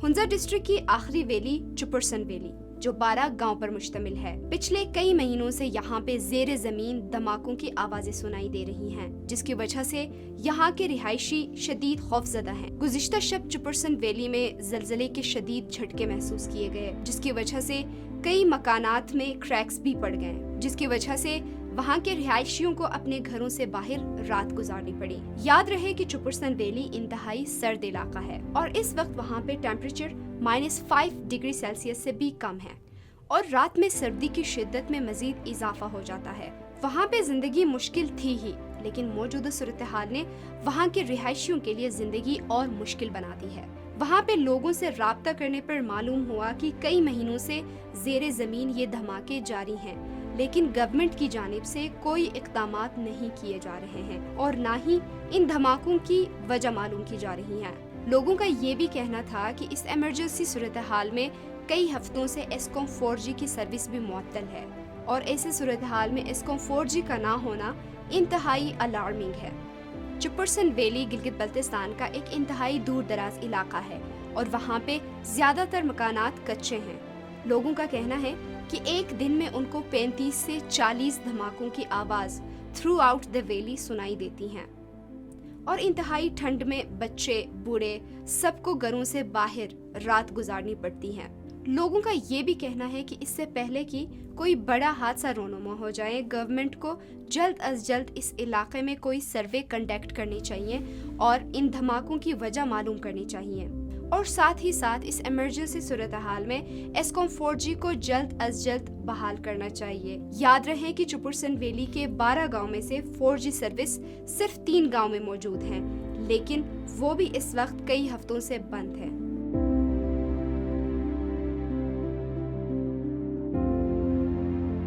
Hunza district کی آخری valley Chipurson valley جو 12 گاؤں پر مشتمل ہے، پچھلے کئی مہینوں سے یہاں پہ زیر زمین دھماکوں کی آوازیں سنائی دے رہی ہیں، جس کی وجہ سے یہاں کے رہائشی شدید خوفزدہ ہیں۔ گزشتہ شب چپرسن ویلی میں زلزلے کے شدید جھٹکے محسوس کیے گئے، جس کی وجہ سے کئی مکانات میں کریکس بھی پڑ گئے، جس کی وجہ سے وہاں کے رہائشیوں کو اپنے گھروں سے باہر رات گزارنی پڑی۔ یاد رہے کہ چپرسن ویلی انتہائی سرد علاقہ ہے اور اس وقت وہاں پہ ٹیمپریچر -5 ڈگری سیلسیس سے بھی کم ہے اور رات میں سردی کی شدت میں مزید اضافہ ہو جاتا ہے۔ وہاں پہ زندگی مشکل تھی ہی، لیکن موجودہ صورتحال نے وہاں کے رہائشیوں کے لیے زندگی اور مشکل بنا دی ہے۔ وہاں پہ لوگوں سے رابطہ کرنے پر معلوم ہوا کہ کئی مہینوں سے زیر زمین یہ دھماکے جاری ہیں، لیکن گورنمنٹ کی جانب سے کوئی اقدامات نہیں کیے جا رہے ہیں اور نہ ہی ان دھماکوں کی وجہ معلوم کی جا رہی ہے۔ لوگوں کا یہ بھی کہنا تھا کہ اس ایمرجنسی صورتحال میں کئی ہفتوں سے ایسکوم 4G کی سروس بھی معطل ہے اور ایسے صورتحال میں ایسکوم 4G کا نہ ہونا انتہائی الارمنگ ہے۔ چپرسن ویلی گلگت بلتستان کا ایک انتہائی دور دراز علاقہ ہے اور وہاں پہ زیادہ تر مکانات کچے ہیں۔ لوگوں کا کہنا ہے کہ ایک دن میں ان کو 35 سے 40 دھماکوں کی آواز تھرو آؤٹ دا ویلی سنائی دیتی ہیں اور انتہائی ٹھنڈ میں بچے، بوڑھے سب کو گھروں سے باہر رات گزارنی پڑتی ہیں۔ لوگوں کا یہ بھی کہنا ہے کہ اس سے پہلے کہ کوئی بڑا حادثہ رونما ہو جائے، گورنمنٹ کو جلد از جلد اس علاقے میں کوئی سروے کنڈکٹ کرنی چاہیے اور ان دھماکوں کی وجہ معلوم کرنی چاہیے، اور ساتھ ہی ساتھ اس ایمرجنسی صورتحال میں ایسکوم 4G کو جلد از جلد بحال کرنا چاہیے۔ یاد رہے کہ چپرسن ویلی کے 12 گاؤں میں سے 4G سروس صرف 3 گاؤں میں موجود ہیں، لیکن وہ بھی اس وقت کئی ہفتوں سے بند ہے۔